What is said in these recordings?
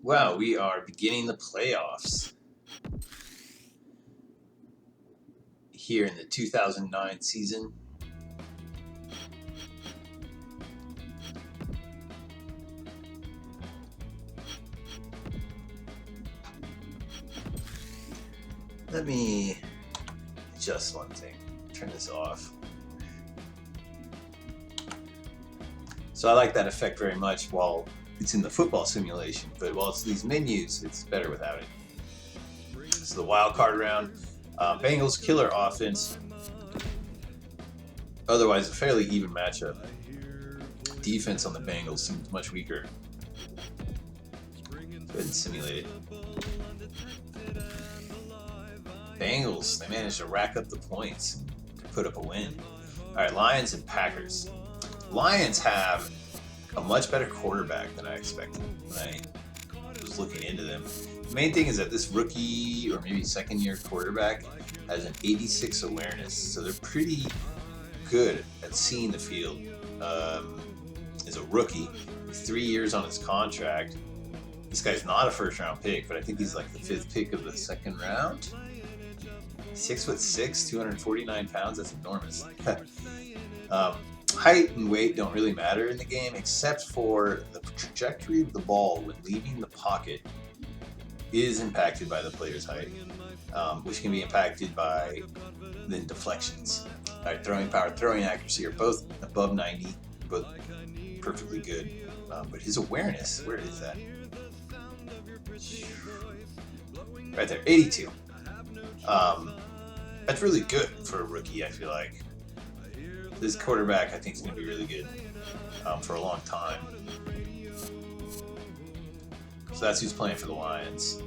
Wow, we are beginning the playoffs here in the 2009 season. Let me adjust one thing. Turn this off. So I like that effect very much while it's in the football simulation, but while it's these menus, it's better without it. This is the wild card round. Bengals killer offense. Otherwise, a fairly even matchup. Defense on the Bengals seems much weaker. Go ahead and simulate it. Bengals, they managed to rack up the points to put up a win. All right, Lions and Packers. Lions have a much better quarterback than I expected when I was looking into them. The main thing is that this rookie or maybe second-year quarterback has an 86 awareness, so they're pretty good at seeing the field. As a rookie, with 3 years on his contract. This guy's not a first-round pick, but I think he's like the 5th pick of the second round. 6'6", 249 pounds. That's enormous. Height and weight don't really matter in the game, except for the trajectory of the ball when leaving the pocket is impacted by the player's height, which can be impacted by the deflections. All right, throwing power, throwing accuracy are both above 90, both perfectly good. But his awareness, where is that? Right there, 82. That's really good for a rookie, I feel like. This quarterback, I think, is going to be really good for a long time. So that's who's playing for the Lions.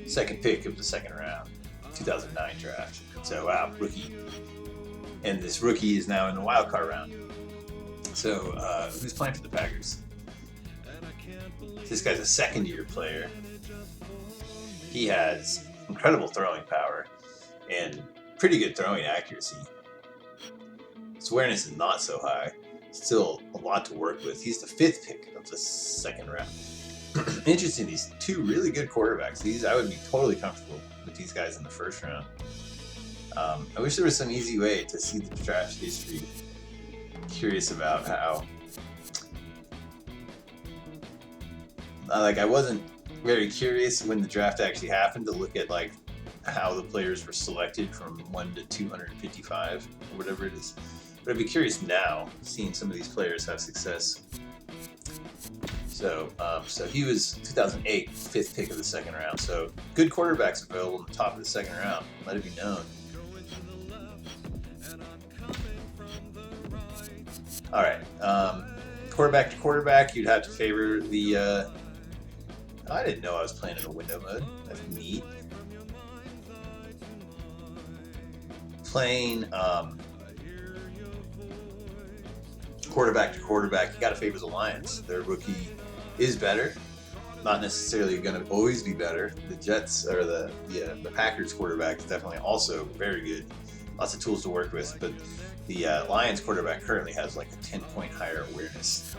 Second pick of the second round, 2009 draft. So, wow, rookie. And this rookie is now in the wild card round. So, who's playing for the Packers? This guy's a second-year player. He has incredible throwing power and pretty good throwing accuracy. His awareness is not so high. Still a lot to work with. He's the 5th pick of the second round. Interesting, these two really good quarterbacks. I would be totally comfortable with these guys in the first round. I wish there was some easy way to see the draft history. Curious about how. I wasn't very curious when the draft actually happened to look at how the players were selected from 1 to 255 or whatever it is. But I'd be curious now, seeing some of these players have success. So he was 2008, 5th pick of the second round. So good quarterbacks available in the top of the second round. Let it be known. All right, quarterback to quarterback, you'd have to favor the. I didn't know I was playing in a window mode. That's neat. Playing quarterback to quarterback, you got to favor the Lions. Their rookie is better, not necessarily going to always be better. The Jets or the Packers quarterback is definitely also very good. Lots of tools to work with, but the Lions quarterback currently has like a 10-point higher awareness.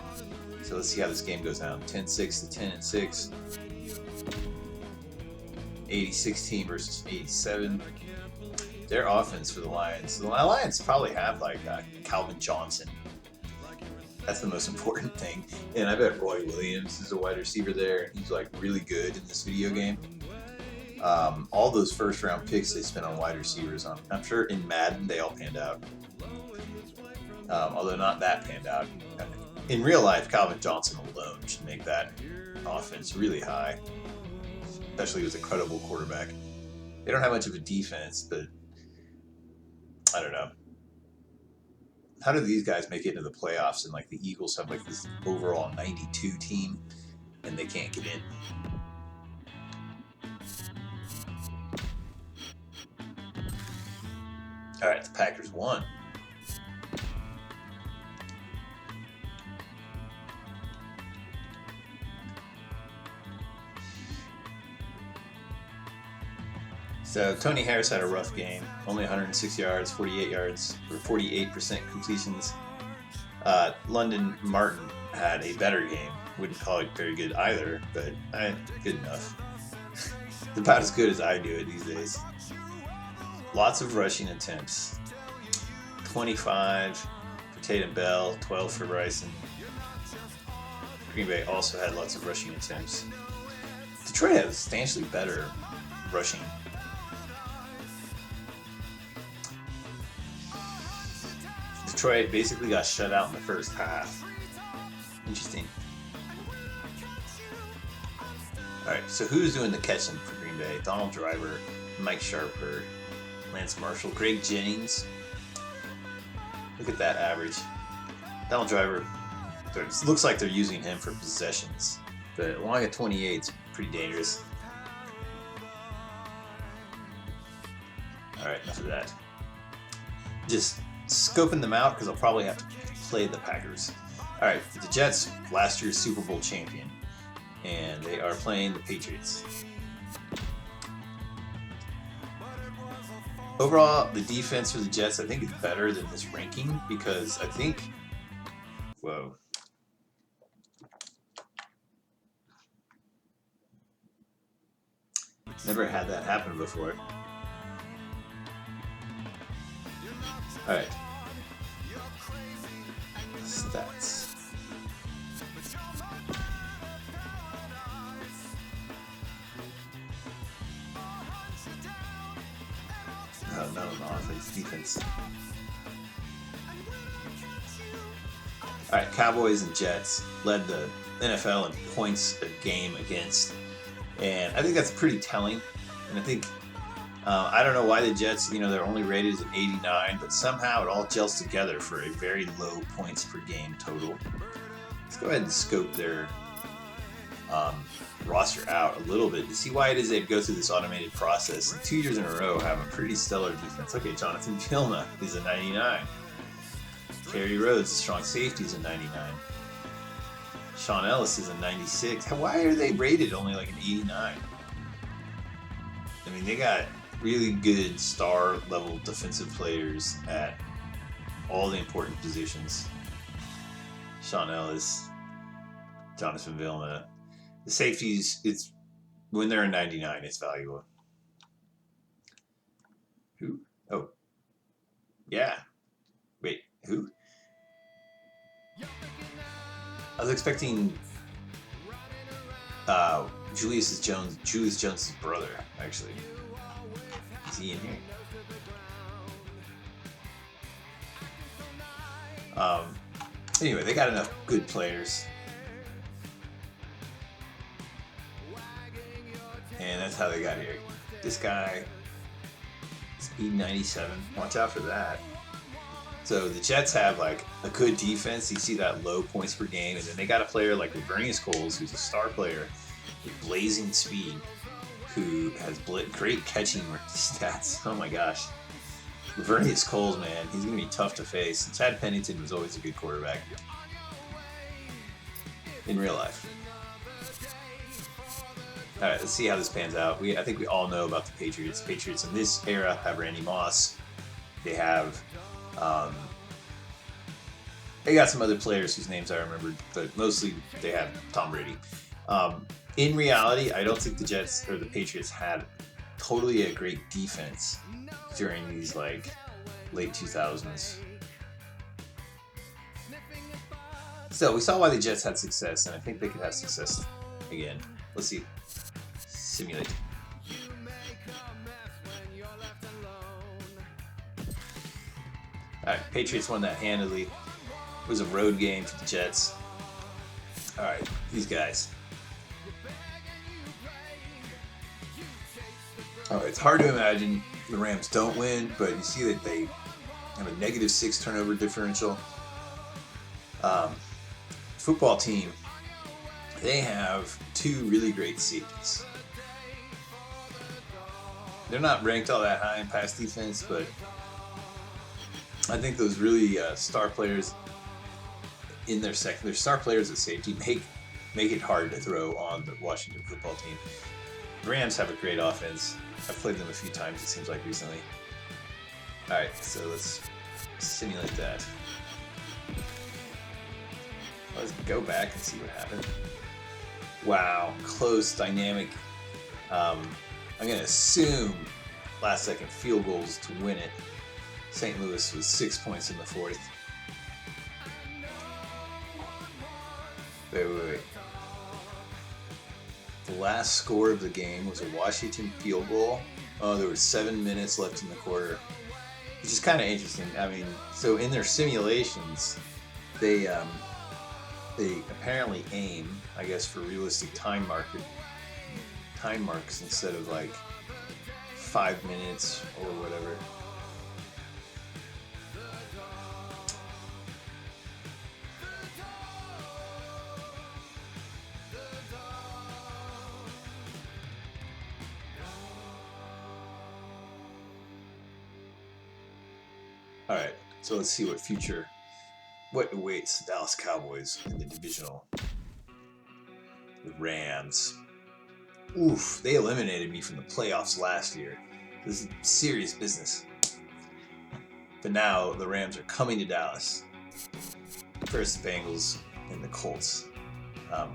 So let's see how this game goes down. 10-6 to 10-6. 80-16 versus 87. Their offense for the Lions. The Lions probably have Calvin Johnson. That's the most important thing. And I bet Roy Williams is a wide receiver there. He's really good in this video game. All those first round picks they spent on wide receivers. I'm sure in Madden they all panned out. Although not that panned out. In real life, Calvin Johnson alone should make that offense really high, especially with a credible quarterback. They don't have much of a defense, but I don't know. How do these guys make it into the playoffs? And the Eagles have this overall 92 team, and they can't get in. All right, the Packers won. So Tony Harris had a rough game. Only 106 yards, 48 yards, or 48% completions. London Martin had a better game. Wouldn't call it very good either, but good enough. About as good as I do it these days. Lots of rushing attempts. 25 for Tatum Bell, 12 for Bryson. Green Bay also had lots of rushing attempts. Detroit had substantially better rushing. Detroit basically got shut out in the first half. Interesting. Alright, so who's doing the catching for Green Bay? Donald Driver, Mike Sharper, Lance Marshall, Greg Jennings. Look at that average. Donald Driver, it looks like they're using him for possessions, but along at 28 is pretty dangerous. Alright, enough of that. Just scoping them out because I'll probably have to play the Packers. Alright, the Jets, last year's Super Bowl champion, and they are playing the Patriots. Overall, the defense for the Jets, I think, is better than this ranking because I think... Whoa. Never had that happen before. Alright. Stats. Oh, no, offense, defense. Alright, Cowboys and Jets led the NFL in points a game against. And I think that's pretty telling. And I think, I don't know why the Jets, they're only rated as an 89, but somehow it all gels together for a very low points per game total. Let's go ahead and scope their roster out a little bit to see why it is they go through this automated process. And 2 years in a row have a pretty stellar defense. Okay, Jonathan Vilma is a 99. Kerry Rhodes, a strong safety, is a 99. Sean Ellis is a 96. Why are they rated only like an 89? I mean, they got really good star level defensive players at all the important positions. Sean Ellis, Jonathan Vilma. The safeties, it's when they're a 99, it's valuable. Who? Oh. Yeah. Wait, who? I was expecting Julius Jones' brother, actually. Is he in here? Anyway, they got enough good players. And that's how they got here. This guy, speed 97. Watch out for that. So the Jets have like a good defense. You see that low points per game, and then they got a player like Lavernius Coles, who's a star player with blazing speed, who has great catching stats. Oh my gosh, Lavernius Coles, man, he's gonna be tough to face. And Chad Pennington was always a good quarterback in real life. All right, let's see how this pans out. I think we all know about the Patriots. Patriots in this era have Randy Moss. They have. They got some other players whose names I remembered, but mostly they have Tom Brady. In reality, I don't think the Jets or the Patriots had totally a great defense during these like late 2000s. So we saw why the Jets had success, and I think they could have success again. Let's see. Simulate. Alright, Patriots won that handily. It was a road game for the Jets. Alright, these guys. Alright, it's hard to imagine the Rams don't win, but you see that they have a -6 turnover differential. Football team, they have 2 really great safeties. They're not ranked all that high in pass defense, but I think those really star players in their star players at safety make it hard to throw on the Washington football team. The Rams have a great offense. I've played them a few times, it seems like, recently. Alright, so let's simulate that. Let's go back and see what happened. Wow, close, dynamic. I'm going to assume last second field goals to win it. St. Louis was 6 points in the fourth. Wait. The last score of the game was a Washington field goal. Oh, there were 7 minutes left in the quarter, which is kind of interesting. I mean, so in their simulations, they apparently aim, I guess, for realistic time marks instead of like 5 minutes or whatever. All right, so let's see what awaits the Dallas Cowboys in the divisional. The Rams. Oof, they eliminated me from the playoffs last year. This is serious business. But now the Rams are coming to Dallas. First, the Bengals and the Colts.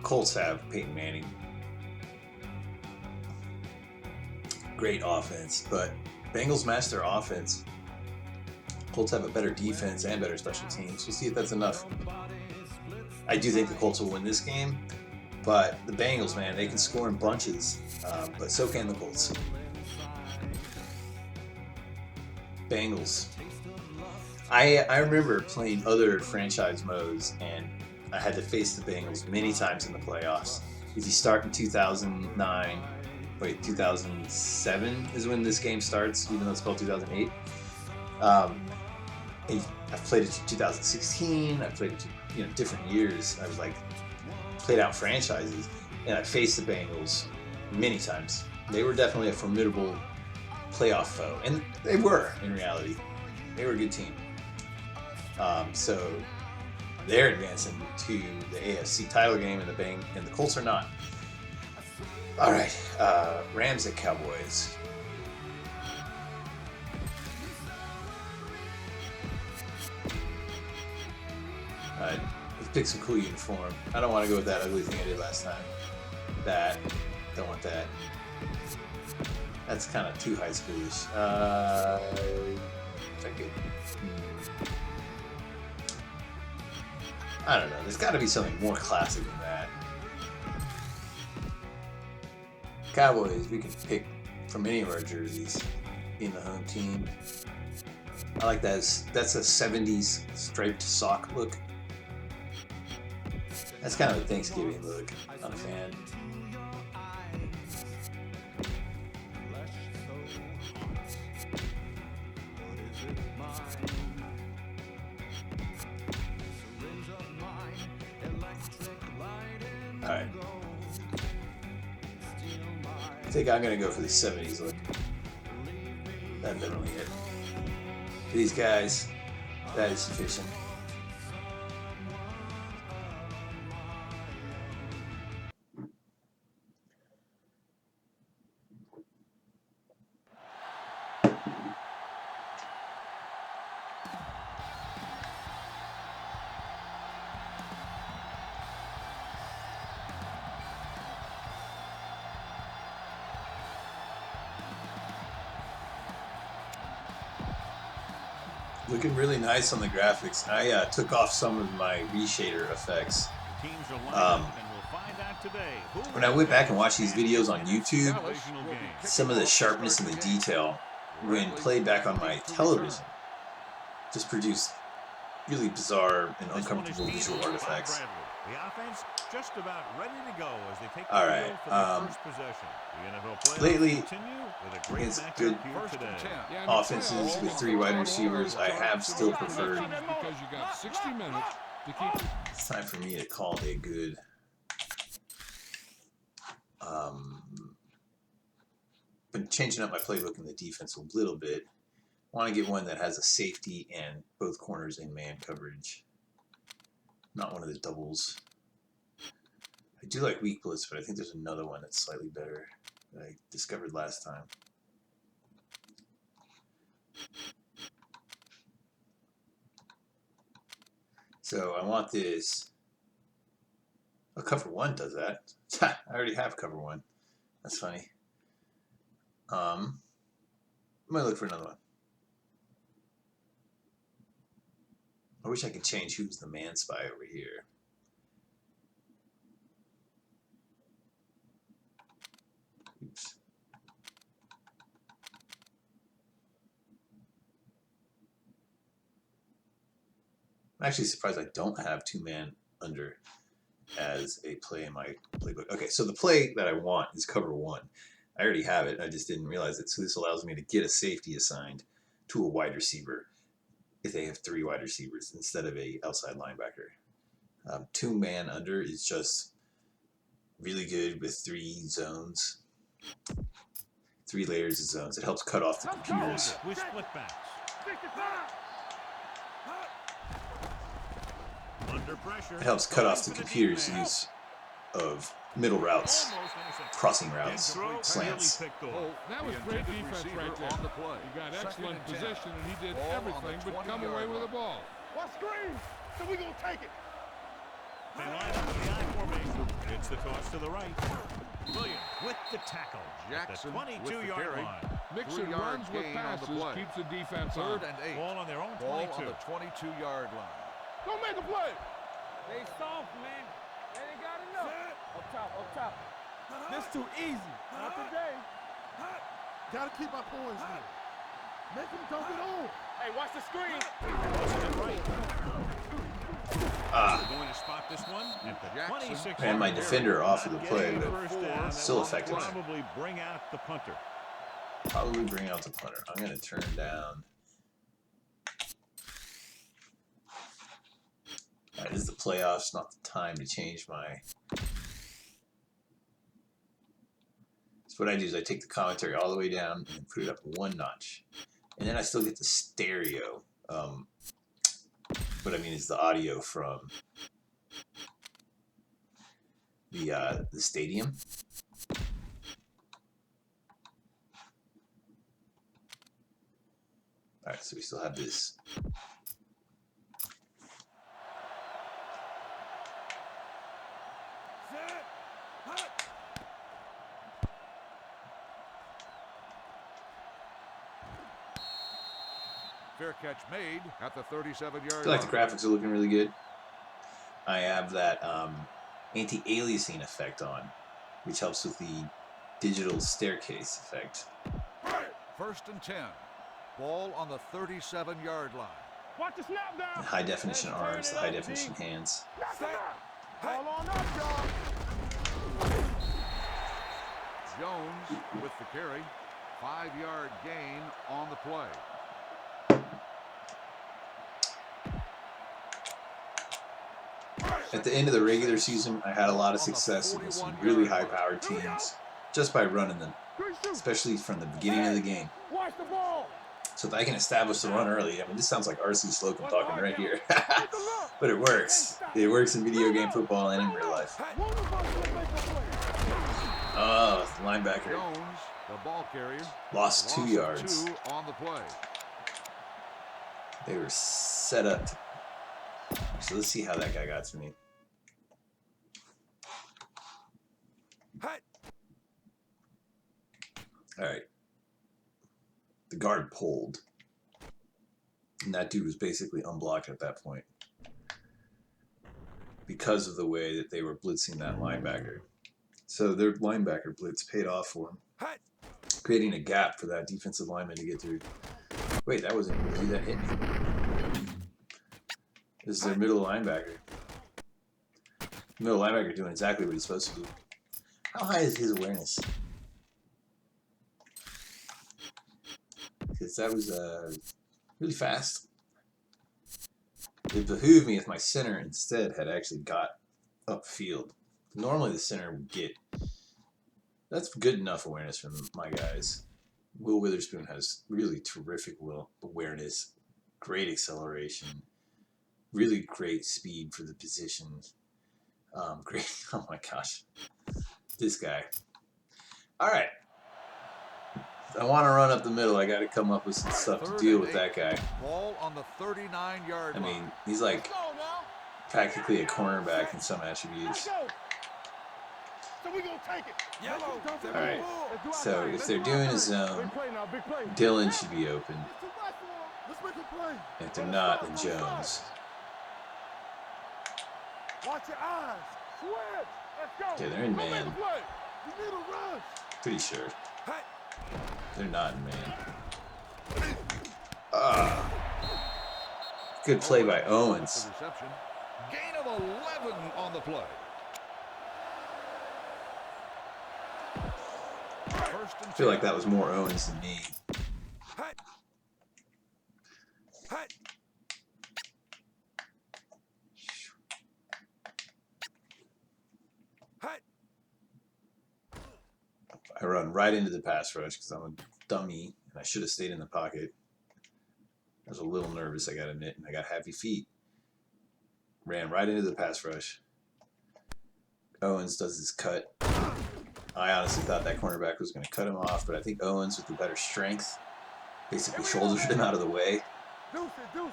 Colts have Peyton Manning. Great offense, but Bengals match their offense. Colts have a better defense and better special teams. We'll see if that's enough. I do think the Colts will win this game, but the Bengals, man, they can score in bunches, but so can the Colts. Bengals. I remember playing other franchise modes, and I had to face the Bengals many times in the playoffs. If you start in 2007 is when this game starts, even though it's called 2008. I've played it to 2016. I've played it to different years. I was like played out franchises, and I faced the Bengals many times. They were definitely a formidable playoff foe, and they were in reality. They were a good team. So they're advancing to the AFC title game, and the Colts are not. All right, Rams at Cowboys. Alright, let's pick some cool uniform. I don't want to go with that ugly thing I did last time. Don't want that. That's kind of too high schoolish. I don't know. There's got to be something more classic than that. Cowboys, we can pick from any of our jerseys being the home team. I like that. That's a 70s striped sock look. That's kind of a Thanksgiving look. Not a fan. Alright. I think I'm going to go for the 70s look. That's definitely it. For these guys, that is sufficient. Looking really nice on the graphics. I took off some of my reshader effects. When I went back and watched these videos on YouTube, some of the sharpness and the detail, when played back on my television, just produced really bizarre and uncomfortable visual artifacts. Alright, lately, against good offenses with 3 wide receivers, I have still preferred. It's time for me to call a good been changing up my playbook in the defense a little bit. Want to get one that has a safety and both corners in man coverage, not one of the doubles. I do like weak blitz, but I think there's another one that's slightly better that I discovered last time. So I want this Oh, cover one does that. I already have cover one. That's funny. I might look for another one. I wish I could change who's the man spy over here. Oops. I'm actually surprised I don't have two-man under as a play in my playbook. Okay, so the play that I want is cover one. I already have it. I just didn't realize it. So this allows me to get a safety assigned to a wide receiver if they have three wide receivers instead of a outside linebacker. Two-man under is just really good with three zones, three layers of zones. It helps cut off the computers. With split backs. Under pressure. It helps cut off the computers' use of middle routes, crossing routes, slants. Oh, that was great defense right there. On the play. He got excellent position, and he did everything but come away with the ball. What screen? So we gonna take it. They line up in the I formation. It's the toss to the right. Williams with the tackle. Jackson at the 22-yard line. Mixon runs with passes, keeps the defense on. 3rd and 8. Ball on their own 22. Ball on the 22-yard line. Go make a play. They soft, man. They ain't got enough. Up top, up top. This too easy. Not today. Gotta keep our poise here. Make him dump it on. Hey, watch the screen. Going to spot this one at the 26. Ran my defender off of the play, but still effective. Probably bring out the punter. Probably bring out the punter. I'm going to turn down. All right, this is the playoffs, not the time to change my. So what I do is I take the commentary all the way down and put it up one notch, and then I still get the stereo. What I mean is the audio from the stadium. All right, so we still have this. Fair catch made at the 37-yard line. I feel like the graphics are looking really good. I have that anti-aliasing effect on, which helps with the digital staircase effect. 1st and 10. Ball on the 37-yard line. Watch the snap down. The high definition arms, the high definition hands. Ball on up, y'all. Jones with the carry. 5-yard gain on the play. At the end of the regular season, I had a lot of success against some really high-powered teams just by running them, especially from the beginning of the game. Watch the ball. So if I can establish the run early, I mean, this sounds like R.C. Slocum talking right here. But it works. It works in video game football and in real life. Oh, the linebacker Jones, the ball carrier, lost 2 yards. 2 on the play. They were set up. So let's see how that guy got to me. All right. The guard pulled. And that dude was basically unblocked at that point because of the way that they were blitzing that linebacker. So their linebacker blitz paid off for him, creating a gap for that defensive lineman to get through. Wait, that wasn't really that hit me. This is their middle linebacker. Middle linebacker doing exactly what he's supposed to do. How high is his awareness? Because that was really fast. It behooved me if my center instead had actually got upfield. Normally the center would get. That's good enough awareness from my guys. Will Witherspoon has really terrific awareness, great acceleration, really great speed for the position. Great. Oh my gosh. This guy. All right. If I want to run up the middle, I got to come up with some stuff to deal with that guy. Ball on the 39-yard line. I mean, he's like practically a cornerback in some attributes. Alright, so if they're doing a zone, Dylan should be open. If they're not, then Jones. Okay, they're in man. Pretty sure. They're not in man. Good play by Owens. Gain of 11 on the play. I feel like that was more Owens than me. I run right into the pass rush because I'm a dummy and I should have stayed in the pocket. I was a little nervous, I gotta admit, and I got happy feet. Ran right into the pass rush. Owens does his cut. I honestly thought that cornerback was going to cut him off, but I think Owens, with the better strength, basically shoulders him out of the way. Let's go.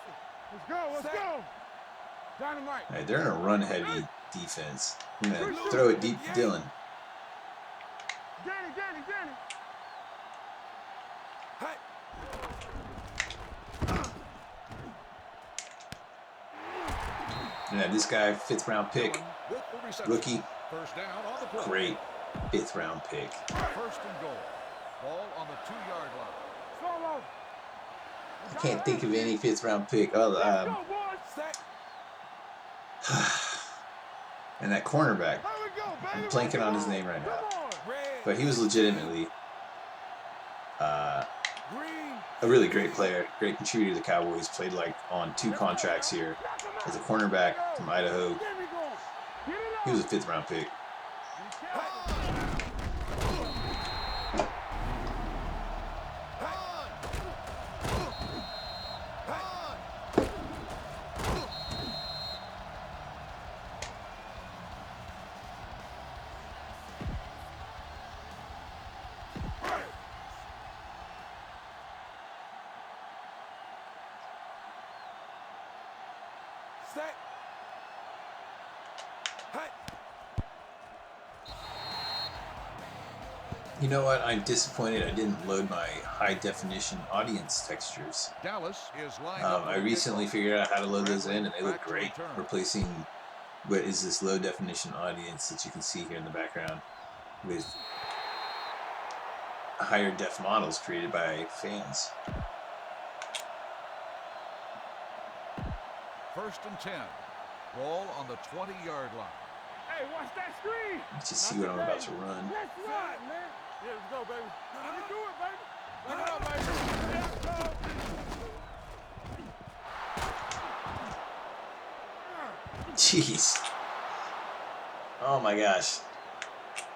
Dynamite. All right, they're in a run-heavy defense. I'm going to throw it deep to Dylan. Danny. Yeah, this guy, 5th round pick, rookie, great 5th round pick. First and goal. Ball on the 2-yard line. I can't think of any 5th round pick. Oh, and that cornerback, I'm blanking on his name right now, but he was legitimately a really great player, great contributor to the Cowboys. Played like on 2 contracts here as a cornerback from Idaho. He was a 5th round pick. You know what? I'm disappointed I didn't load my high-definition audience textures. Dallas is I recently figured out how to load those in, and they look great, replacing what is this low-definition audience that you can see here in the background with higher def models created by fans. First and 10. Ball on the 20-yard line. Hey, watch that screen. Let's just see what I'm about to run. Let's run, man. Yeah, let's go, baby. Let me do it, baby. Let it up, baby. Let's go. Jeez. Oh my gosh.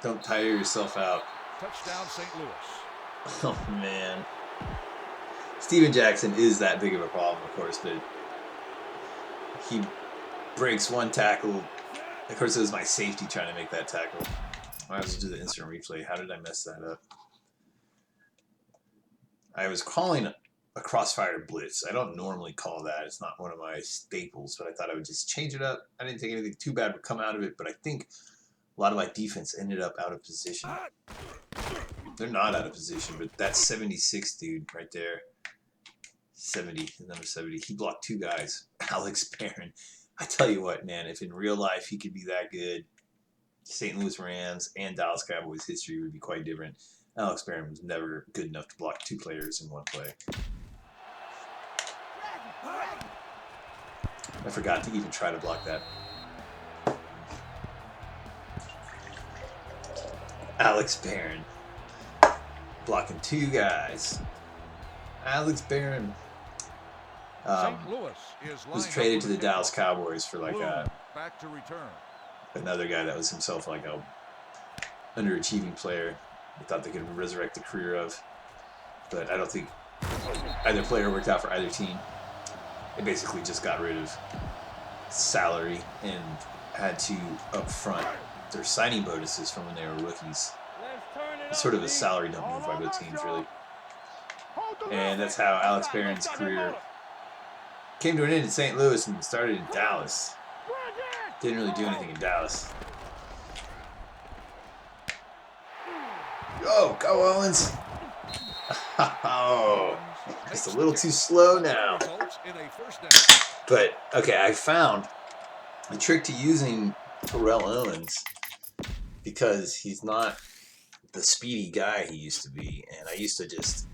Don't tire yourself out. Touchdown, St. Louis. Oh man. Steven Jackson is that big of a problem, of course, but he breaks one tackle. Of course, it was my safety trying to make that tackle. I have to do the instant replay. How did I mess that up? I was calling a crossfire blitz. I don't normally call that. It's not one of my staples, but I thought I would just change it up. I didn't think anything too bad would come out of it, but I think a lot of my defense ended up out of position. They're not out of position, but that 76 dude right there, 70, number 70, he blocked 2 guys. Alex Barron. I tell you what, man, if in real life he could be that good, St. Louis Rams and Dallas Cowboys history would be quite different. Alex Barron was never good enough to block 2 players in one play. I forgot to even try to block that. Alex Barron blocking 2 guys. Alex Barron was traded to the Dallas Cowboys for like back to return. Another guy that was himself like a underachieving player. I thought they could resurrect the career of, but I don't think either player worked out for either team. They basically just got rid of salary and had to up front their signing bonuses from when they were rookies. It's sort of a salary dump move by both teams, really. And that's how Alex Barron's career came to an end in St. Louis and started in Dallas. Didn't really do anything in Dallas. Oh, go Owens. Oh, just a little too slow now. But, okay, I found a trick to using Terrell Owens because he's not the speedy guy he used to be. And I used to just,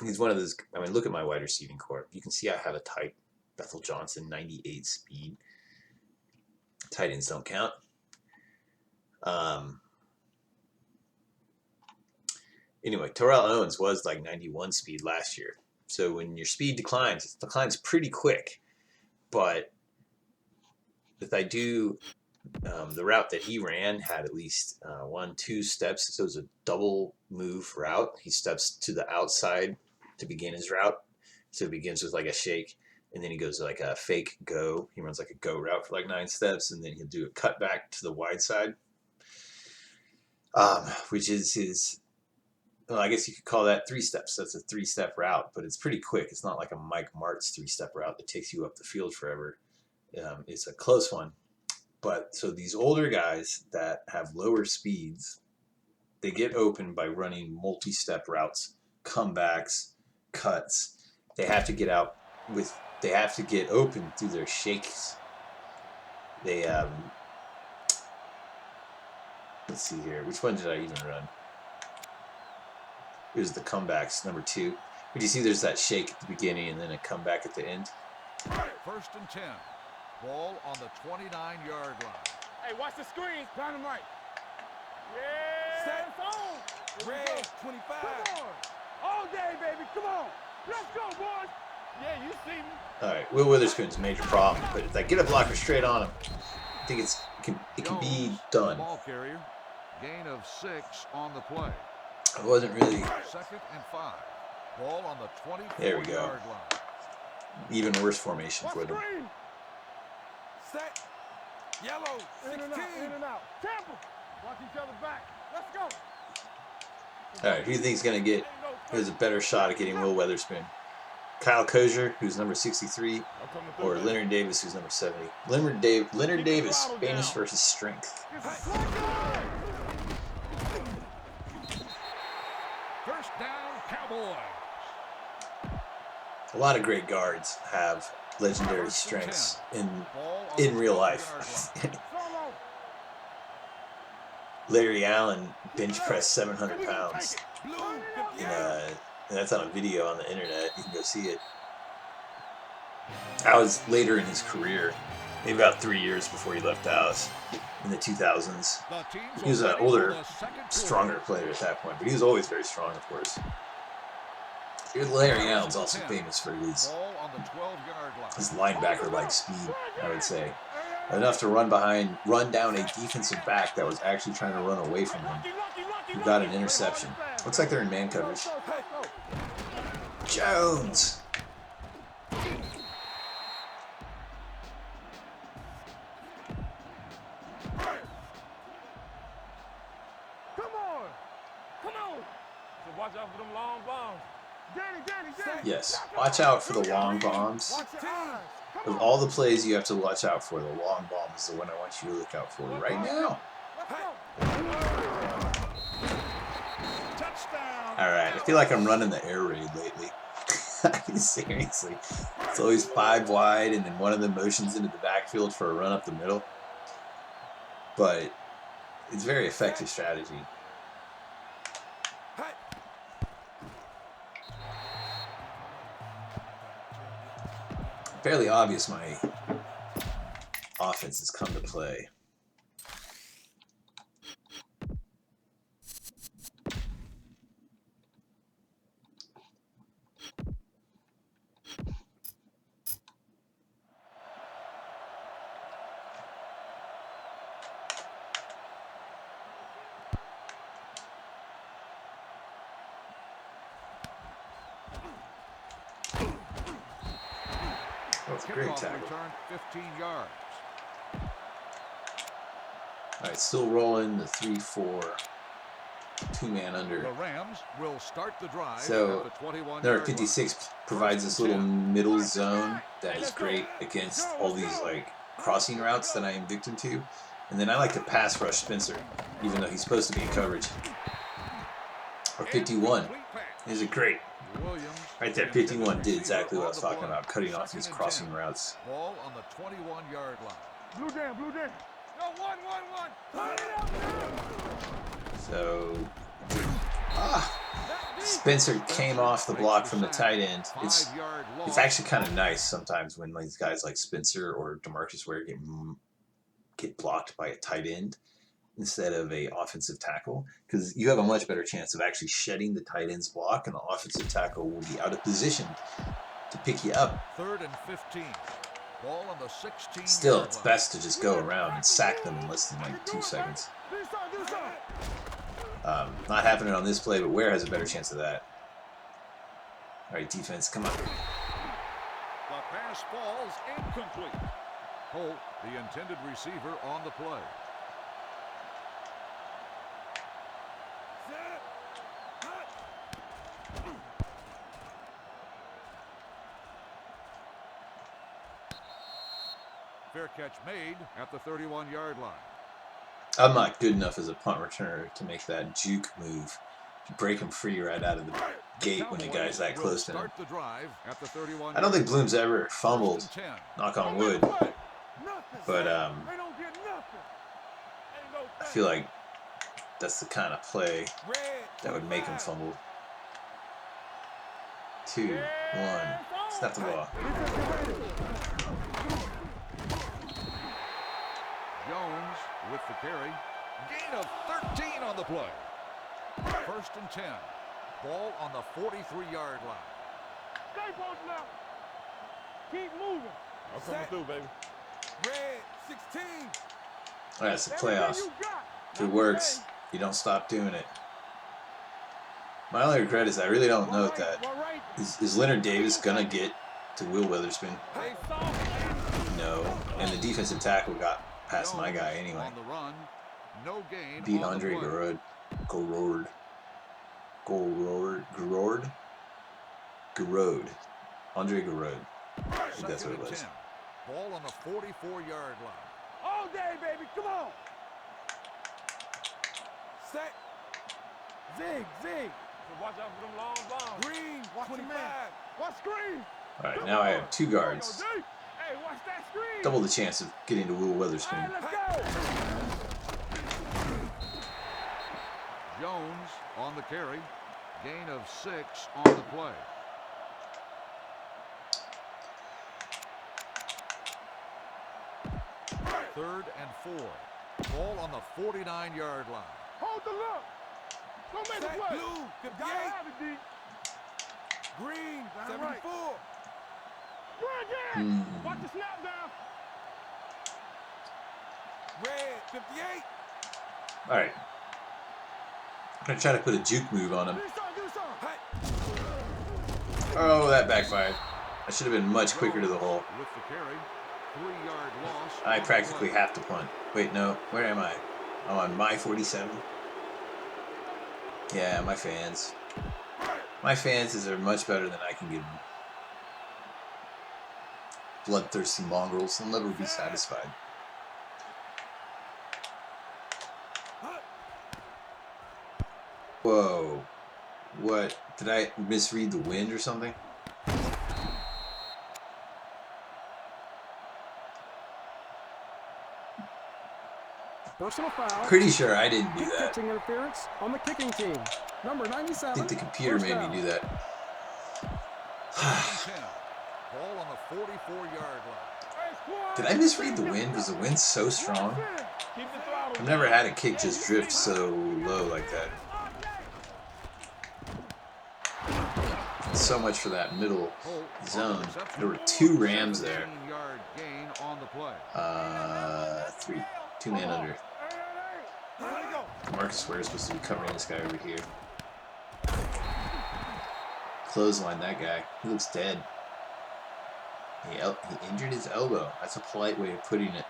he's one of those, I mean, look at my wide receiving corps. You can see I have a tight Bethel Johnson 98 speed. Tight ends don't count. Anyway, Terrell Owens was like 91 speed last year. So when your speed declines, it declines pretty quick. But if I do, the route that he ran had at least 1-2 steps. So it was a double move route. He steps to the outside to begin his route. So it begins with like a shake. And then he goes to like a fake go. He runs like a go route for like 9 steps. And then he'll do a cut back to the wide side. Which is his... Well, I guess you could call that 3 steps. That's a 3-step route, but it's pretty quick. It's not like a Mike Martz 3-step route that takes you up the field forever. It's a close one. But so these older guys that have lower speeds, they get open by running multi-step routes, comebacks, cuts. They have to get out with. They have to get open through their shakes. They let's see here. Which one did I even run? It was the comebacks, number 2. But you see there's that shake at the beginning and then a comeback at the end. 1st and 10. Ball on the 29-yard line. Hey, watch the screens. Dynamite. Yeah. Set. On. Red, 25. Come on. All day, baby. Come on. Let's go, boys. Yeah, you see me. All right, Will Witherspoon's a major problem, but if I get a blocker straight on him, I think it can be done. Ball carrier. Gain of 6 on the play. I wasn't really. 2nd and 5. Ball on the 24-yard There we go. line. Even worse formation for them. Set. Yellow. In and out. In and out. Tampa. Watch each other back. Let's go. All right, who do you think is going to get? Who has a better shot at getting Will Witherspoon? Kyle Kozier, who's number 63, or Leonard Davis, who's number 70. Leonard Davis, Spanish versus strength. 1st down, Cowboys. A lot of great guards have legendary strengths in real life. Larry Allen bench pressed 700 pounds. And that's on a video on the internet. You can go see it. That was later in his career, maybe about 3 years before he left Dallas in the 2000s. He was an older, stronger player at that point, but he was always very strong, of course. Larry Allen's also famous for his linebacker-like speed, I would say. Enough to run down a defensive back that was actually trying to run away from him. He got an interception. Looks like they're in man coverage. Jones! Watch out for them long bombs. Danny. Yes, watch out for the long bombs. Of all the plays you have to watch out for, the long bomb is the one I want you to look out for right now. Alright, I feel like I'm running the air raid lately. Seriously. It's always 5 wide and then one of them motions into the backfield for a run up the middle. But it's a very effective strategy. Fairly obvious my offense has come to play. That's a great tackle. Return 15 yards. All right, still rolling the 3-4, 2-man under. The Rams will start the drive. So number 56 provides this little middle zone that is great against all these like crossing routes that I am victim to. And then I like to pass rush Spencer, even though he's supposed to be in coverage. Or 51. Is it great? Williams, Right there, 51 did exactly what I was talking about, cutting off these crossing routes. Ball on the 21-yard line. Blue down, blue down. No, one. Turn it up now. So, Spencer came off the block from the tight end. It's actually kind of nice sometimes when these guys like Spencer or DeMarcus Ware get blocked by a tight end instead of a offensive tackle, because you have a much better chance of actually shedding the tight end's block, and the offensive tackle will be out of position to pick you up. 3rd and 15. Ball on the 16. Still, it's best to just go around and sack them in less than like 2 seconds. Not happening on this play, but Ware has a better chance of that. All right, defense, come on. The pass falls incomplete. Holt, the intended receiver, on the play. Fair catch made at the 31-yard line. I'm not good enough as a punt returner to make that juke move. Break him free right out of the gate when the guy's that close to him. I don't think Bloom's ever fumbled, knock on wood, but I feel like that's the kind of play that would make him fumble. 2, 1, snap the ball. Jones with the carry. Gain of 13 on the play. 1st and 10. Ball on the 43-yard line. Stay posted up. Keep moving. I'm coming through, baby. Red 16. All right, it's the playoffs. If it works, you don't stop doing it. My only regret is I really don't know that. Is Leonard Davis going to get to Will Witherspoon? No. And the defensive tackle got past my guy anyway. Beat Andre Garrod. Andre Garrod. I think that's what it was. Ball on the 44-yard line. All day, baby. Come on. Set. Zig. Watch out for them long bombs. Green. Watch 25. Watch screen. All right, now I have 2 guards. Hey, watch that screen. Double the chance of getting to Will Witherspoon. Hey, let's go. Jones on the carry. Gain of 6 on the play. Third and 4. Ball on the 49-yard line. Hold the look. Don't make a play. Blue, 58. Green, 74. Watch the snap down. Red, 58. All right. I'm going to try to put a juke move on him. Oh, that backfired. I should have been much quicker to the hole. With the carry, 3-yard loss. I practically have to punt. Wait, no. Where am I? I'm on my 47. Yeah, my fans. My fans are much better than I can give them. Bloodthirsty mongrels will never be satisfied. Whoa. What? Did I misread the wind or something? Personal foul. Pretty sure I didn't do that. Pitching interference on the kicking team. Number 97. I think the computer made me do that. Ball on the 44-yard line. Did I misread the wind? Was the wind so strong? I've never had a kick just drift so low like that. So much for that middle zone. There were 2 Rams there. 3. 2 man under. Marcus Ware is supposed to be covering this guy over here. Clothesline that guy. He looks dead. He injured his elbow. That's a polite way of putting it.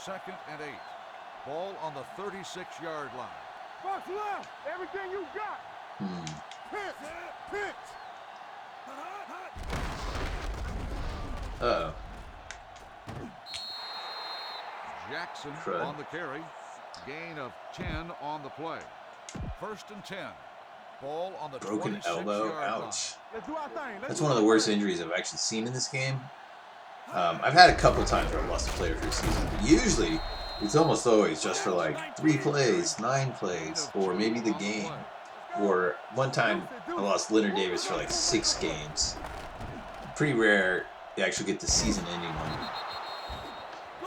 Second and 8. Ball on the 36-yard line. Box left. Everything you got. Pitch. Uh-oh. Jackson Crud. on the carry. Gain of 10 on the play. 1st and 10. Ball on the Broken 26-yard elbow. line. Ouch. Let's do our thing. That's one of the worst injuries I've actually seen in this game. I've had a couple times where I've lost a player for a season, but usually it's almost always just for like 3 plays, 9 plays, or maybe the game. Or one time I lost Leonard Davis for like 6 games. Pretty rare you actually get the season-ending one.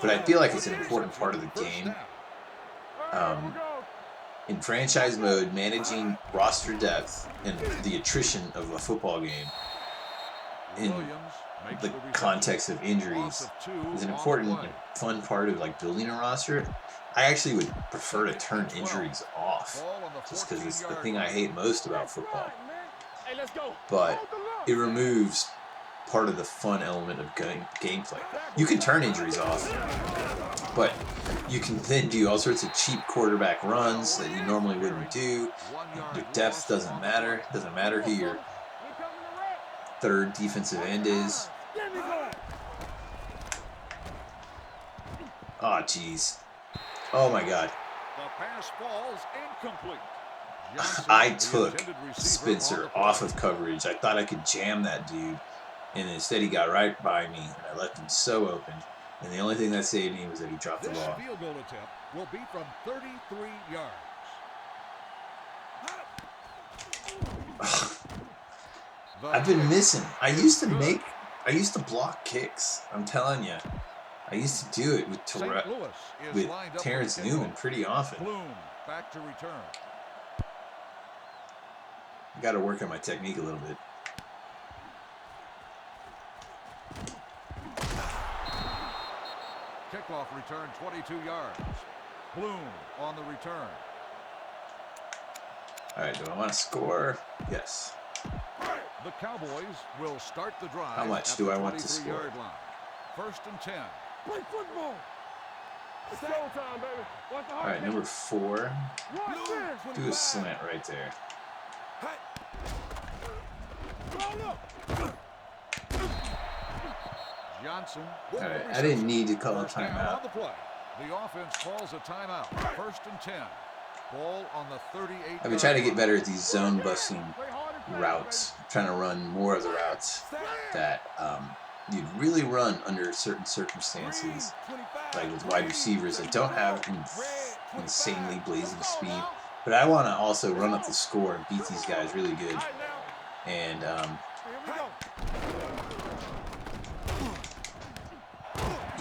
But I feel like it's an important part of the game. In franchise mode, managing roster depth and the attrition of a football game in the context of injuries is an important and fun part of like building a roster. I actually would prefer to turn injuries off, just because it's the thing I hate most about football. But it removes part of the fun element of gameplay. You can turn injuries off, but you can then do all sorts of cheap quarterback runs that you normally wouldn't do. Your depth doesn't matter. It doesn't matter who your third defensive end is. Oh, jeez. Oh, my God. The pass falls incomplete. I took Spencer off of coverage. I thought I could jam that dude, and instead he got right by me, and I left him so open. And the only thing that saved me was that he dropped the ball. This field goal attempt will be from 33 yards. I've been missing. I used to block kicks. I'm telling you. I used to do it with Terrence Newman pretty often. Bloom back to return. I got to work on my technique a little bit. Kickoff return 22 yards. Bloom on the return. All right, do I want to score? Yes. The Cowboys will start the drive. How much do I want to score? Line. 1st and 10. Play football. It's go time, baby. Watch the All right, number 4. Do a slant right there. Johnson. All right, I didn't need to call a timeout. The offense calls a timeout. 1st and 10. Ball on the 38. I've been trying to get better at these zone busting routes. I'm trying to run more of the routes that you'd really run under certain circumstances, like with wide receivers that don't have insanely blazing speed. But I want to also run up the score and beat these guys really good. And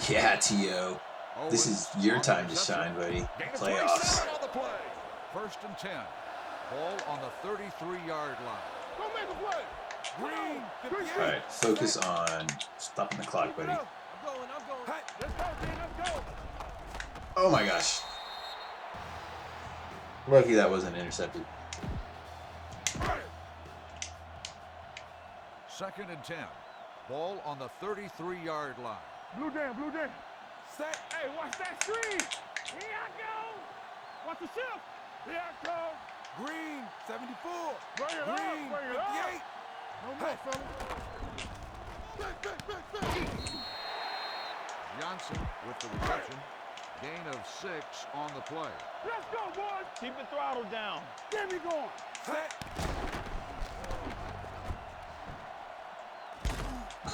yeah, T.O. This is your time to shine, buddy. Playoffs. 1st and 10. Ball on the 33-yard line. All right, focus on stopping the clock, buddy. Oh my gosh. Lucky that wasn't intercepted. 2nd and 10. Ball on the 33-yard line. Blue down. Set. Hey, watch that screen. Here I go. Watch the shift. Here I go. Green, 74. Bring it up. 58. No more, fella. Johnson with the reception. Gain of 6 on the play. Let's go, boys. Keep the throttle down. Get me going. Set.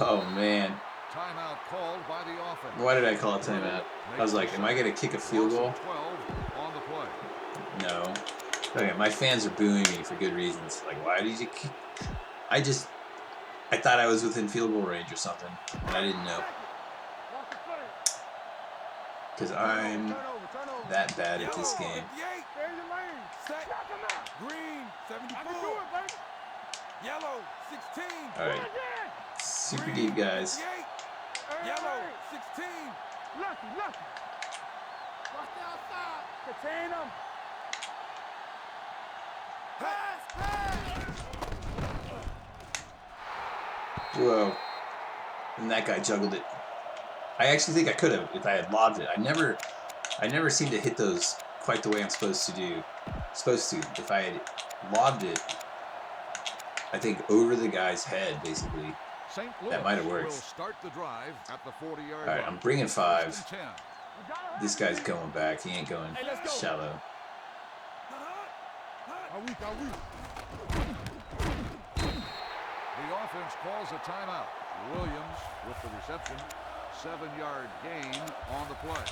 Oh man. Timeout called by the offense. Why did I call a timeout? I was like, am I going to kick a field goal? 12 on the play. No. Okay, my fans are booing me for good reasons. Like, why did you kick? I thought I was within field goal range or something, and I didn't know. Because I'm that bad at this game. Green, 74. Yellow, 16. All right. Super deep, guys. Yellow, 16. Lucky. Watch the outside. Contain them. Pass. Whoa. And that guy juggled it. I actually think I could have if I had lobbed it. I never seem to hit those quite the way I'm supposed to. If I had lobbed it, I think over the guy's head, basically. That might have worked. Start the drive at the 40-yard All right, I'm bringing 5. This guy's going back. He ain't going shallow. The offense calls a timeout. Williams with the reception. 7-yard gain on the play.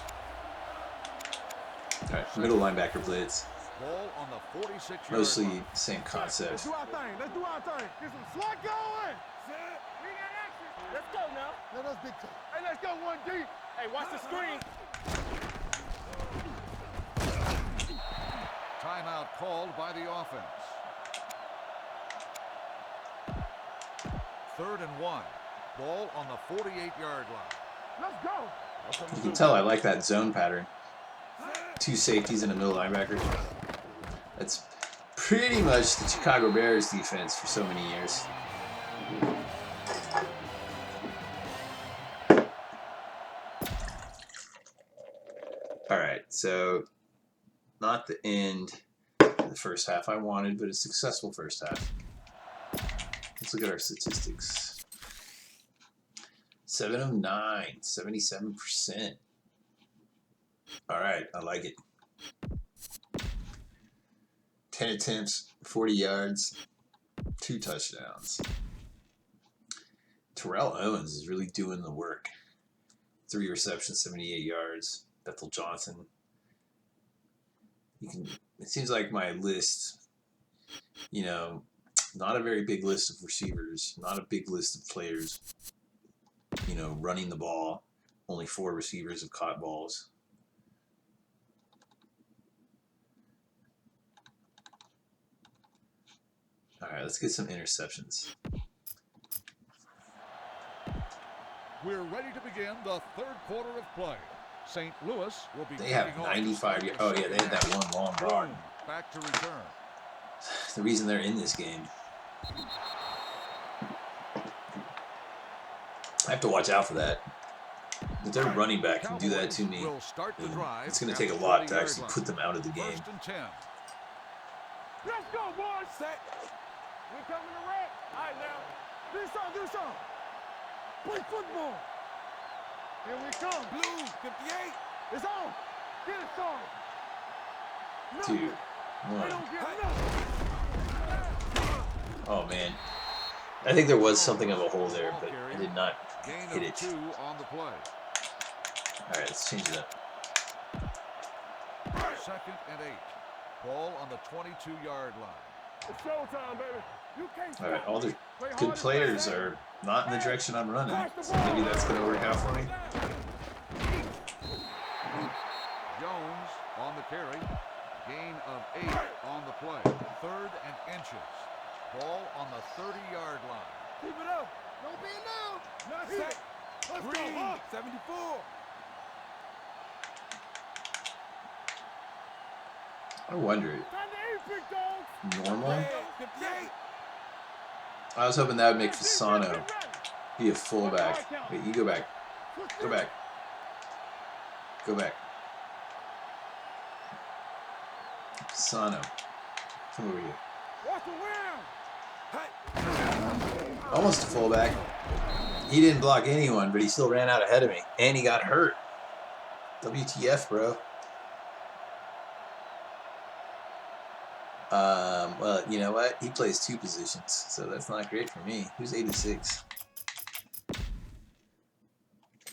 All right, middle linebacker blitz. Ball on the 46-yard Mostly line. same concept. Let's do our thing. Let's do our thing. Get some slot going. We got action. Let's go now. Let us dictate. Hey, let's go one deep. Hey, watch the screen. Timeout called by the offense. 3rd and 1. Ball on the 48-yard line. Let's go. You can tell I like that zone pattern. 2 safeties and a middle linebacker. That's pretty much the Chicago Bears defense for so many years. All right, so not the end of the first half I wanted, but a successful first half. Let's look at our statistics. 7 of 9, 77%. All right, I like it. 10 attempts, 40 yards, 2 touchdowns. Terrell Owens is really doing the work. 3 receptions, 78 yards. Bethel Johnson. It seems like my list, you know, not a very big list of receivers, not a big list of players, you know, running the ball. Only 4 receivers have caught balls. All right, let's get some interceptions. We're ready to begin the 3rd quarter of play. St. Louis will be. They have 95 yards. Oh yeah, they had that one long run. Back to return. The reason they're in this game. I have to watch out for that. If their running back can do that to me, it's going to take a lot to actually put them out of the game. 1st and 10. Let's go, boys. Set. We coming to wreck. All right, now. Do something. Play football. Here we come. Blue, 58. It's on. Get it started. 2, 1. Oh, man. I think there was something of a hole there, but I did not hit it. 2 on the play. All right, let's change it up. 2nd and 8. Ball on the 22-yard line. It's showtime, baby. You can't All right, all the good players are not in the direction I'm running, so maybe that's going to work out for me. Jones on the carry. Gain of 8 on the play. 3rd and inches. Ball on the 30-yard line. Keep it up. Don't be alone. Not set. Let's Green, go. 74. I wonder, Time to eat, big dog. normal? 58. I was hoping that would make Fasano be a fullback. Wait, you go back. Go back. Go back. Fasano. Come over here. Watch the wind. Almost a fullback. He didn't block anyone, but he still ran out ahead of me. And he got hurt. WTF, bro. Well, you know what? He plays 2 positions, so that's not great for me. Who's 86?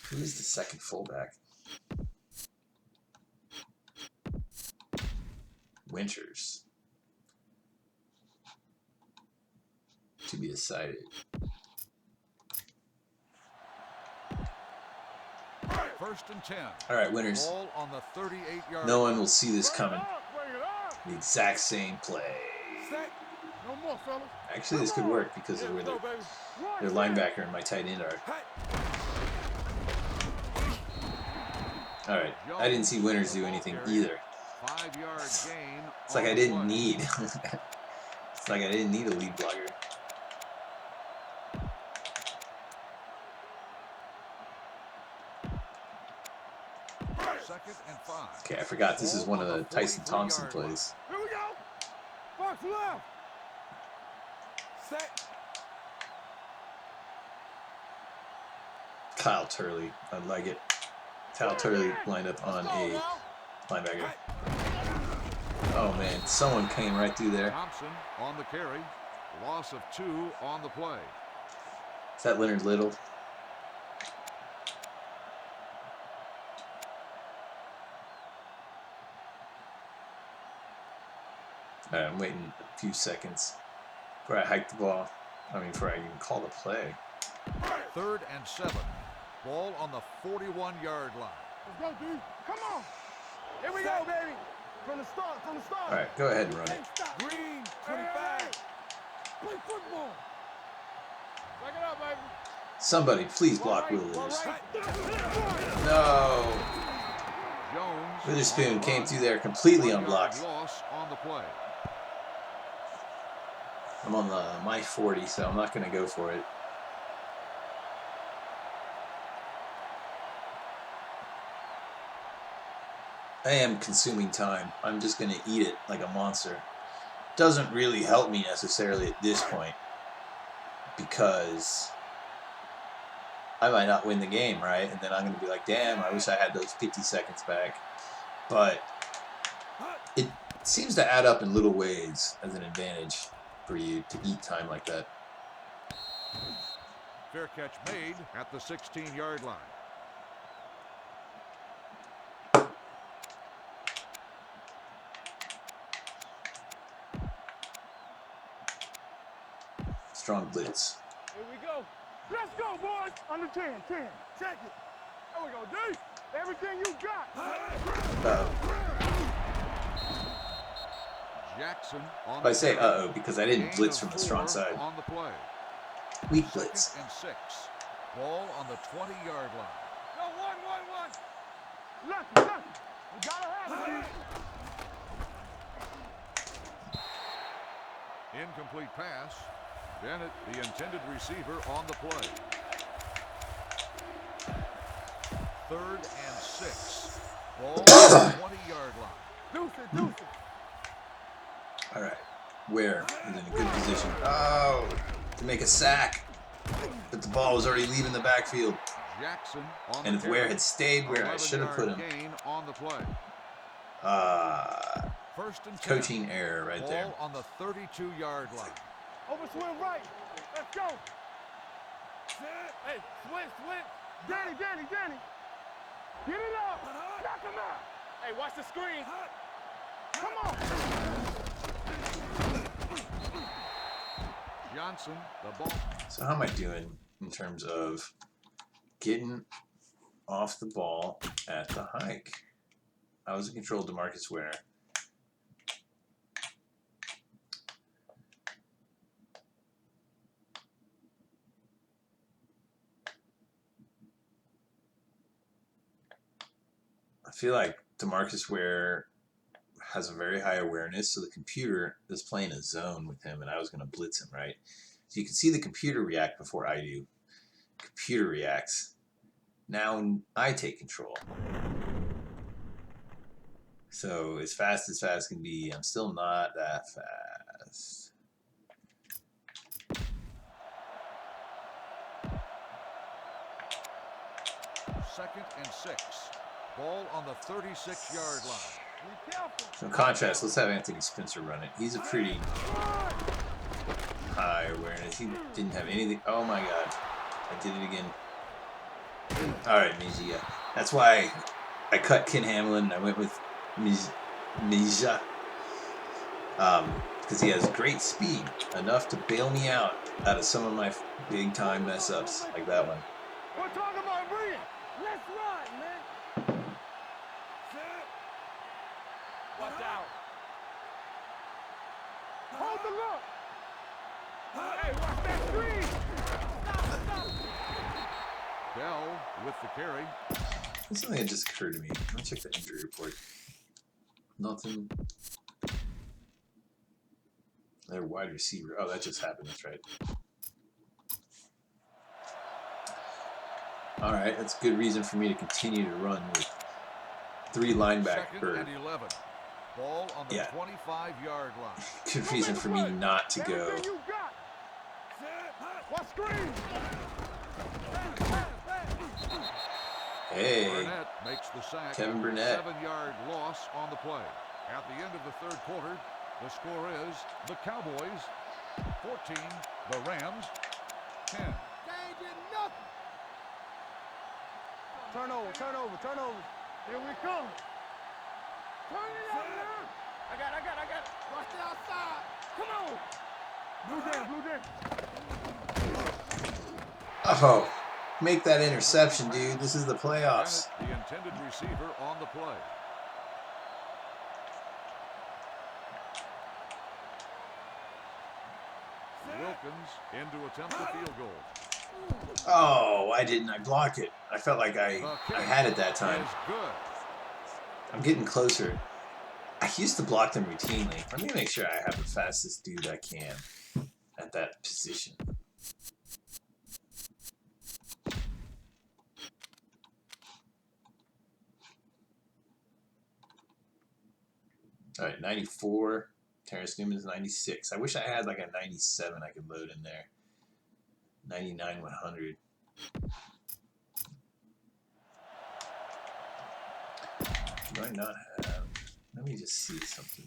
Who's the second fullback? Winters. To be decided. 1st and 10. All right, Winters. Ball on the 38-yard No one will see this coming. Bring it up. The exact same play. Set. No more, fellas. Actually, this could work because of where their linebacker and my tight end are. All right, I didn't see Winters do anything either. 5-yard gain. It's like I didn't need. It's like I didn't need a lead blocker. Okay, I forgot this is one of the Tyson Thompson plays. Here we go. Box left. Set. Kyle Turley, I like it. Cal totally lined up on a linebacker. Oh man, someone came right through there. Thompson on the carry. Loss of 2 on the play. Is that Leonard Little? All right, I'm waiting a few seconds before I hike the ball. Before I even call the play. 3rd and 7. Ball on the 41-yard line. Let's go, dude. Come on. Here we go, baby. From the start. All right, go ahead and run it. Green, 25. Play football. Back it up, baby. Somebody, please block Will Lewis. No. Jones Witherspoon came through there completely unblocked. Loss on the play. I'm on my 40, so I'm not going to go for it. I am consuming time. I'm just going to eat it like a monster. Doesn't really help me necessarily at this point because I might not win the game, right? And then I'm going to be like, damn, I wish I had those 50 seconds back. But it seems to add up in little ways as an advantage for you to eat time like that. Fair catch made at the 16-yard line. Strong blitz. Here we go. Let's go, boys. Under 10. Check it. There we go, D. Everything you got. Jackson on If I say uh-oh because I didn't blitz from the strong side. On the play. Weak blitz. 2nd and 6. Ball on the 20-yard line. Go, 1. Lucky. You gotta have it. Incomplete pass. Bennett, the intended receiver, on the play. 3rd and 6. Ball on the 20-yard line. Deuce it. All right. Ware is in a good position. Oh, to make a sack. But the ball was already leaving the backfield. Jackson on And the if Ware had stayed where I should have put him. Gain on the play. 1st and 10. Coaching error right there. Ball on the 32-yard line. Over swing right. Let's go. Hey, switch. Danny. Get it up. Knock him out. Hey, watch the screen. Come on. Johnson, the ball. So how am I doing in terms of getting off the ball at the hike? I was in control of DeMarcus Ware. I feel like DeMarcus Ware has a very high awareness, so the computer is playing a zone with him, and I was going to blitz him, right? So you can see the computer react before I do. Computer reacts. Now I take control. So as fast can be, I'm still not that fast. Second and 6. Ball on the 36-yard line. Be careful. So in contrast, let's have Anthony Spencer run it. He's a pretty high awareness. He didn't have anything. Oh my God. I did it again. All right, Mejia. That's why I cut Ken Hamlin and I went with Mejia. Because he has great speed, enough to bail me out of some of my big time mess ups, like that one. We're talking about Brian. Let's run, man. Watch out. Hold the look. Hey, watch that screen. Stop. Bell with the carry. There's something that just occurred to me. Let me check the injury report. Nothing. Their wide receiver. Oh, that just happened. That's right. All right, that's a good reason for me to continue to run with 3 linebacker. Second and 11. Ball on the 25-yard line. Good reason for me not to go. Everything you got. Watch screen. Hey, Burnett makes the sack. Kevin Burnett. 7-yard loss on the play. At the end of the third quarter, the score is the Cowboys 14, the Rams 10. Turnover. Here we come. Turn it up now. I got it. Watch it outside. Come on. Blue jam. Oh, make that interception, dude. This is the playoffs. Bennett, the intended receiver, on the play. Wilkins in to attempt the field goal. Oh, why didn't I block it? I felt like I had it that time. Is good. I'm getting closer. I used to block them routinely. Let me make sure I have the fastest dude I can at that position. All right, 94. Terrence Newman's 96. I wish I had like a 97 I could load in there. 99, 100. Do I not have? Let me just see something.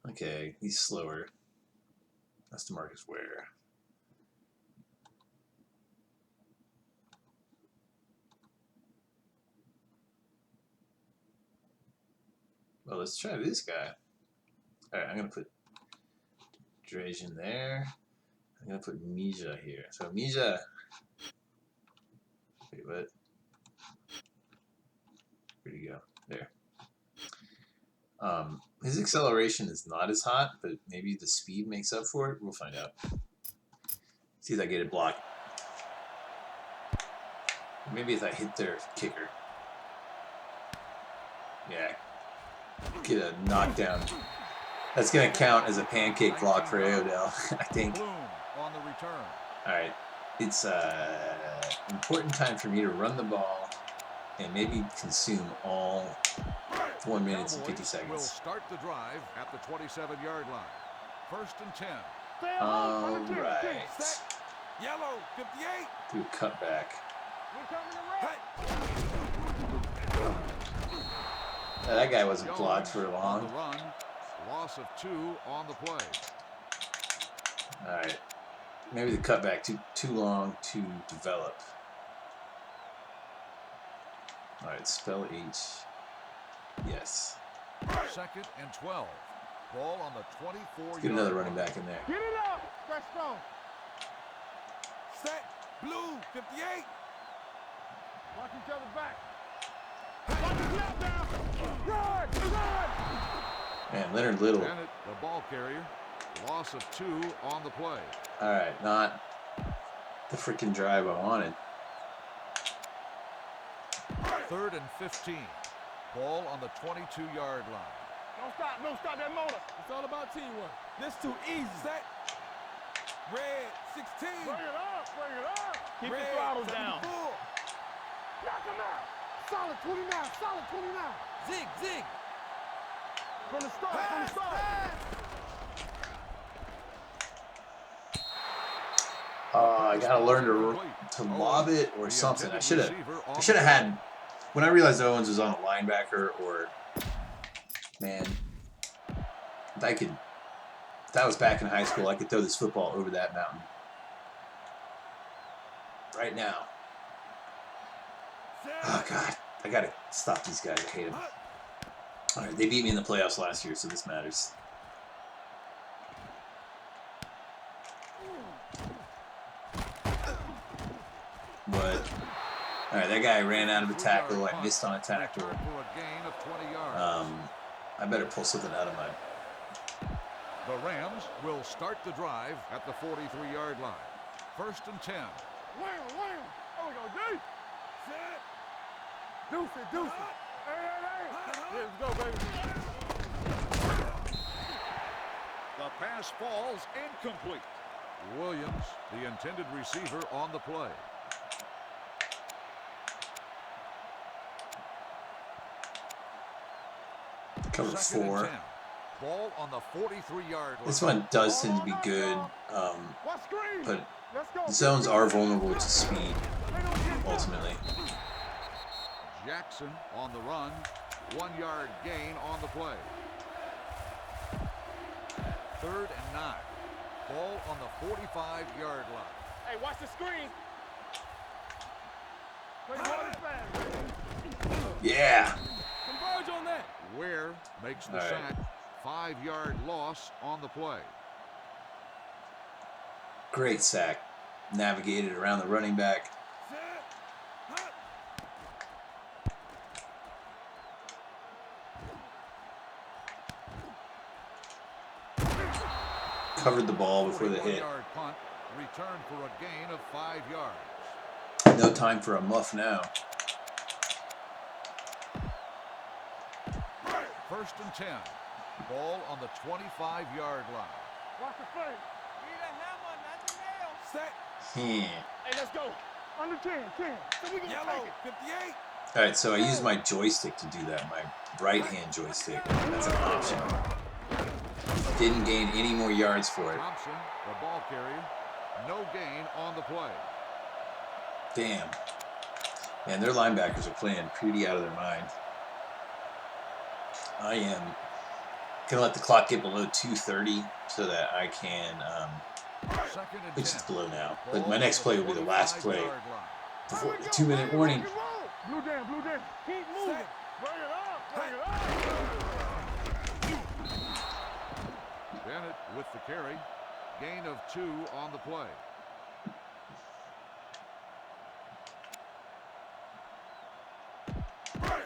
Okay, he's slower. That's DeMarcus Ware. Well, let's try this guy. All right, I'm gonna put Drajan there. I'm gonna put Mija here. So Mija. Wait, what? Where'd he go? There. His acceleration is not as hot, but maybe the speed makes up for it. We'll find out. See if I get it blocked. Maybe if I hit their kicker. Yeah. Get a knockdown. That's going to count as a pancake block for Odell, I think. Bloom on the return. All right. It's important time for me to run the ball and maybe consume all 1 minute and 50 Will seconds. start the drive at the 27-yard line. 1st and 10. All right. Yellow, 58. Do a cutback. We're coming to red. That guy wasn't blocked for On long. the run. Loss of 2 on the play. All right. Maybe the cutback too long to develop. All right, spell H. Yes. 2nd and 12. Ball on the 24-yard Get another running back in there. Get it up. Stretch strong. Set. Blue, 58. Watch each other back. Watch his left now. Run. Man, Leonard Little. Bennett, the ball carrier. Loss of 2 on the play. All right, not the freaking drive I wanted. 3rd and 15. Ball on the 22-yard line. Don't stop that motor. It's all about teamwork. This too easy. Set. Red, 16. Bring it up. Keep the throttle down. Knock him out. Solid 29. Zig. From the start. I gotta learn to lob it or something. I should have had. When I realized Owens was on a linebacker, or man, if that was back in high school, I could throw this football over that mountain right now. Oh God, I gotta stop these guys. I hate them. All right, they beat me in the playoffs last year, so this matters. But all right, that guy ran out of a tackle. I missed on a tackle. For a gain of 20 yards. I better pull something out of my. The Rams will start the drive at the 43-yard line. 1st and 10. Wham. Oh, we go deep. Set. Deuce it. Hey. Let's go, baby. The pass falls incomplete. Williams, the intended receiver, on the play. Cover 4. Ball on the 43-yard line. This one does tend to be good, but the zones are vulnerable to speed, ultimately. Jackson on the run. 1-yard gain on the play. 3rd and 9. Ball on the 45-yard line. Hey, watch the screen. Yeah. Converge on that. Ware makes the All right. sack. 5-yard loss on the play. Great sack. Navigated around the running back. Covered the ball before the hit. 41-yard punt. Return for a gain of 5 yards. No time for a muff now. 1st and 10. Ball on the 25-yard line. Watch the face. Need a hammer, not the nail. Set. Hmm. Hey, let's go. Under 10. So we gonna take it. 58. Alright, so I use my joystick to do that. My right hand joystick. That's an option. Didn't gain any more yards for it. Thompson, the ball carrier. No gain on the play. Damn. Man, their linebackers are playing pretty out of their mind. I am going to let the clock get below 2:30 so that I can, 2nd and which 10. is below now. But Ball my on next the play will be the last play 45-yard line. before the 2-minute warning. Blue down. Keep moving. Bring it up. Bennett with the carry. Gain of 2 on the play.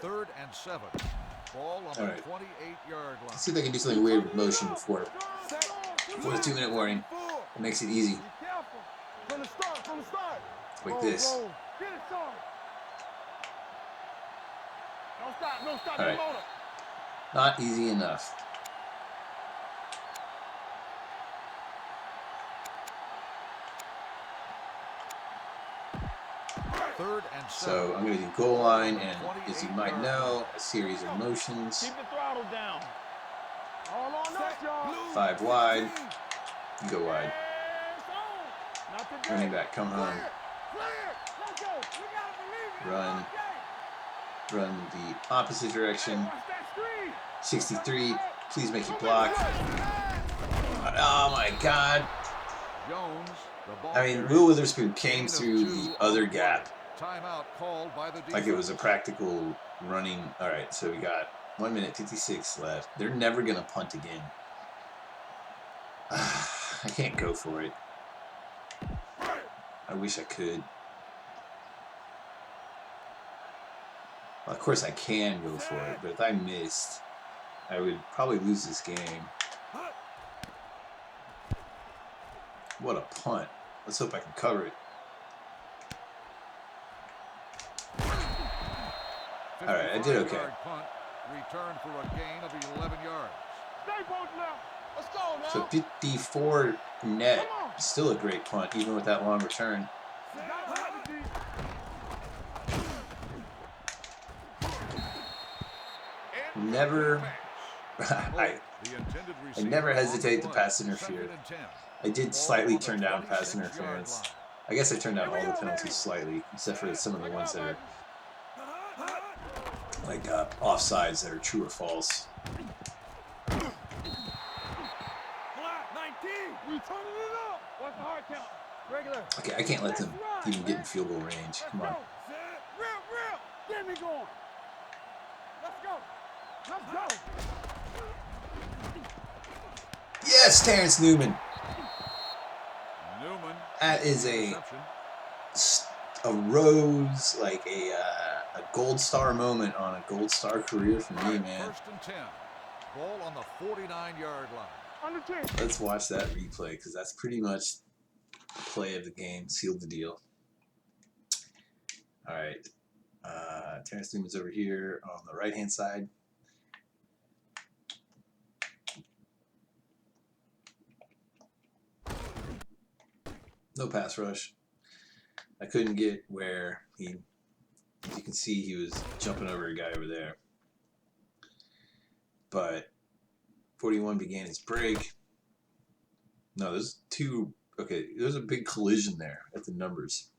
Third and 7. Ball on the Alright. 28-yard line. Let's see if I can do something weird with motion before the 2-minute warning. It makes it easy. Be careful. From the start. Like Roll, this. roll. Get it started. Don't stop. All right. Your motor. Not easy enough. Third and 7. So I'm going to do goal line, and as you might know, a series of motions. Keep the throttle down. All on that, y'all. 5 wide. You go wide. Hands on. Not today. Running back, come home. Clear. Let's go. We gotta believe it. Run. Okay. Run the opposite direction. Watch that screen. 63. Please make it block. Oh my God. Jones, the ball I mean, carrier. Will Witherspoon came Gain of through 2 the on other the play. gap Timeout called by the defense. like it was a practical running. All right, so we got 1 minute 56 left. They're never gonna punt again. I can't go for it. I wish I could. Well, of course I can go for it, but if I missed, I would probably lose this game. What a punt. Let's hope I can cover it. All right, I did okay. 55-yard punt. Return for a gain of 11 yards. Stay both now. Let's go now. So 54 net, still a great punt, even with that long return. Never, I never hesitate to pass interference. I did slightly turn down pass interference. I guess I turned down all the penalties slightly, except for some of the ones that are like offsides that are true or false. Black 19. We turning it up. What's the hard count? Regular. Okay, I can't let them even get in field goal range. Come on. Real. Get me going. Let's go. Yes, Terrence Newman. Newman. That is Interception. a rose, like a gold star moment on a gold star career for me, man. 1st and 10. Ball on the 49-yard line. Under 10. Let's watch that replay because that's pretty much the play of the game. Sealed the deal. All right. Terrence Newman's over here on the right-hand side. No pass rush. I couldn't get where he, as you can see, he was jumping over a guy over there. But 41 began his break. No, there's two. Okay, there's a big collision there at the numbers.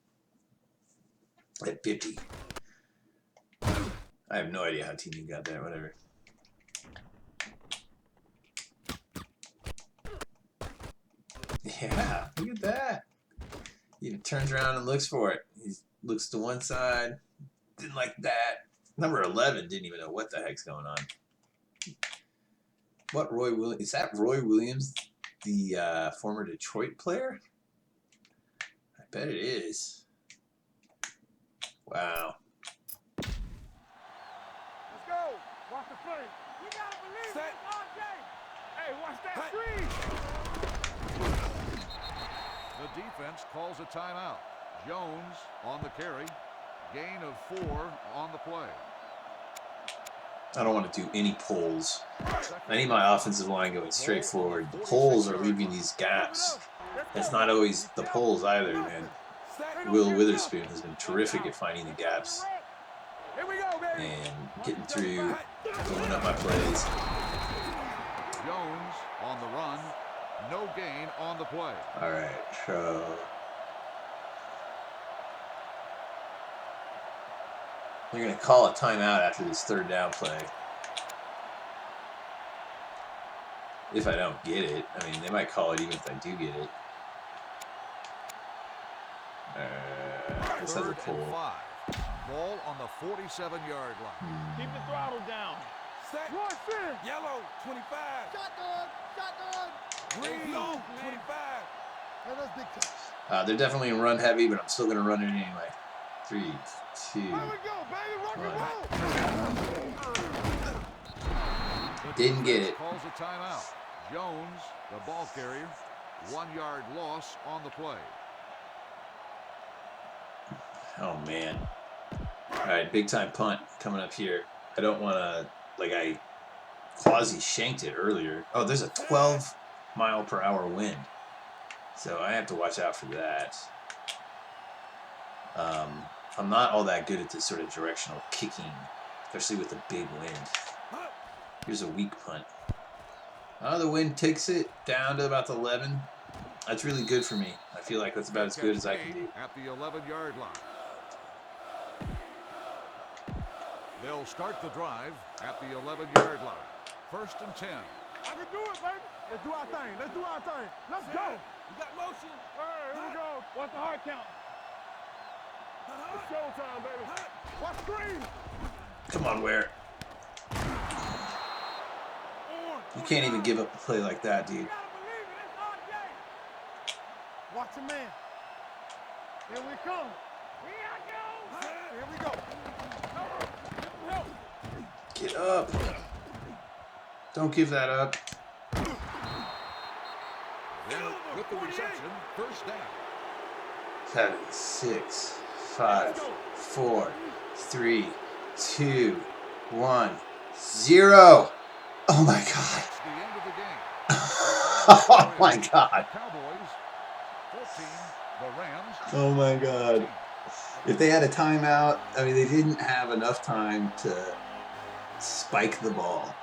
At 50. I have no idea how TD got there, whatever. Yeah, look at that. He turns around and looks for it. He looks to one side. Didn't like that. Number 11 didn't even know what the heck's going on. What Roy Williams? Is that Roy Williams, the former Detroit player? I bet it is. Wow. Let's go. Watch the play. You gotta believe it all day. Hey, watch that screen. The defense calls a timeout. Jones on the carry. Gain of 4 on the play. I don't want to do any pulls. I need my offensive line going straight forward. The pulls are leaving these gaps. It's not always the pulls either, man. Will Witherspoon has been terrific at finding the gaps and getting through, blowing up my plays. Jones on the run. No gain on the play. All right, so they're going to call a timeout after this third down play. If I don't get it. I mean, they might call it even if I do get it. This has a pull. Ball on the 47-yard line. Keep the throttle down. Set. Yellow, 25. Shotgun. Green, 25. Hey, that's big touch. They're definitely going to run heavy, but I'm still going to run it anyway. 3, 2, Here we go, baby. Rock and roll. Didn't get it. Calls a timeout. Jones, the ball carrier. 1-yard loss on the play. Oh, man. All right, big-time punt coming up here. I don't want to, like, I quasi-shanked it earlier. Oh, there's a 12-mile-per-hour wind. So I have to watch out for that. I'm not all that good at this sort of directional kicking, especially with a big wind. Here's a weak punt. Oh, the wind takes it down to about the 11. That's really good for me. I feel like that's about as good as I can do. At the 11-yard line. They'll start the drive at the 11-yard line. 1st and 10. I can do it, baby. Let's do our thing. Let's go. You got motion. All right, here we go. Watch the hard count. It's showtime, baby. Watch screen. Come on, Ware. You can't even give up a play like that, dude. Watch a man. Here we come. Here we go. Help. Get up. Don't give that up. With the reception, 1st down. 7, 6, 5, 4, 3, 2, 1, 0. Oh my God. The end of the game. Oh my God. Cowboys 14, the Rams. Oh my God. If they had a timeout, I mean, they didn't have enough time to spike the ball.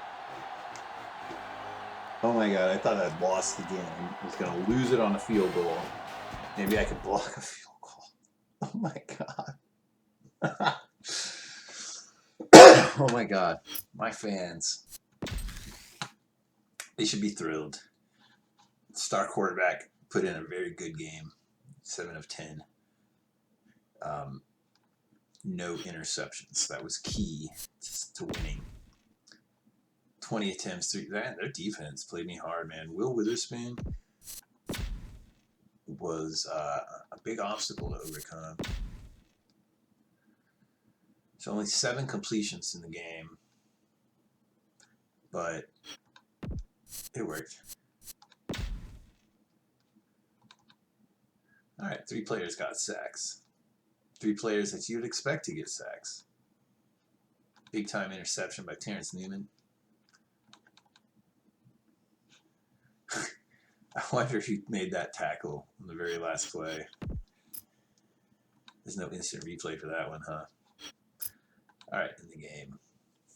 Oh my God, I thought I'd lost again. I was going to lose it on a field goal. Maybe I could block a field goal. Oh my God. Oh my God. My fans. They should be thrilled. Star quarterback put in a very good game. 7 of 10. No interceptions. That was key to winning. 20 attempts. Their defense played me hard, man. Will Witherspoon was a big obstacle to overcome. There's only 7 completions in the game, but it worked. All right, 3 players got sacks. 3 players that you'd expect to get sacks. Big time interception by Terrence Newman. I wonder if he made that tackle on the very last play. There's no instant replay for that one, huh? All right, in the game.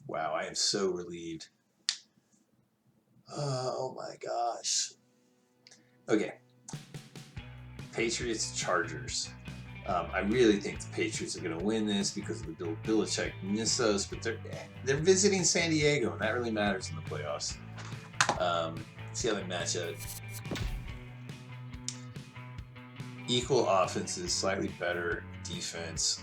Wow, I am so relieved. Oh my gosh. Okay. Patriots, Chargers. I really think the Patriots are going to win this because of the Bill Belichick missos, but they're visiting San Diego, and that really matters in the playoffs. See how they match up. Equal offenses, slightly better defense,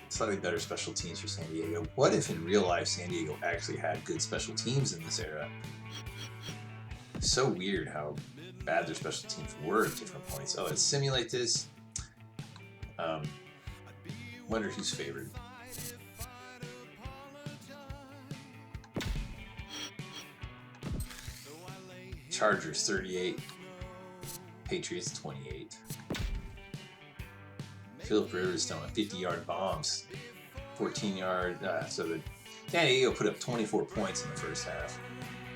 slightly better special teams for San Diego. What if in real life San Diego actually had good special teams in this era? It's so weird how bad their special teams were at different points. Oh, let's simulate this. Wonder who's favored. Chargers 38, Patriots 28. Phillip Rivers throwing 50-yard bombs, 14-yard. So the San Diego put up 24 points in the first half,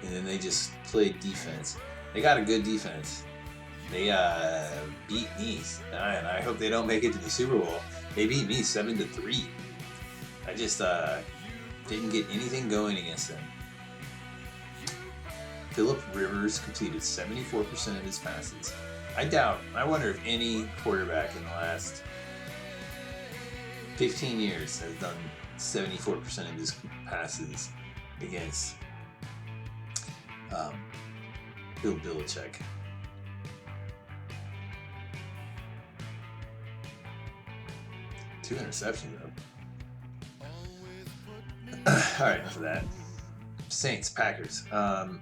and then they just played defense. They got a good defense. They beat me, and I hope they don't make it to the Super Bowl. They beat me 7-3. I just didn't get anything going against them. Phillip Rivers completed 74% of his passes. I wonder if any quarterback in the last 15 years has done 74% of his passes against Bill Belichick. Two interceptions, though. Alright, enough of that. Saints, Packers. The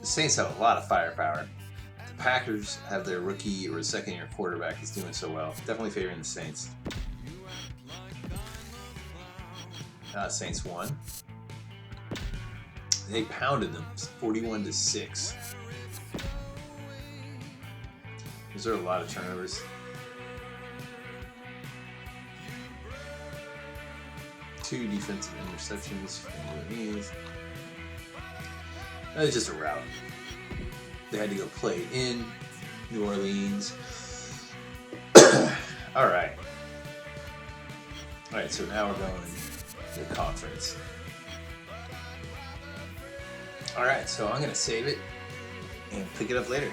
Saints have a lot of firepower. The Packers have their rookie or second-year quarterback is doing so well. Definitely favoring the Saints. Saints won. They pounded them 41-6. Was there a lot of turnovers? Two defensive interceptions from New Orleans. That was just a rout. They had to go play in New Orleans. Alright, so now we're going to the conference. Alright, so I'm going to save it and pick it up later.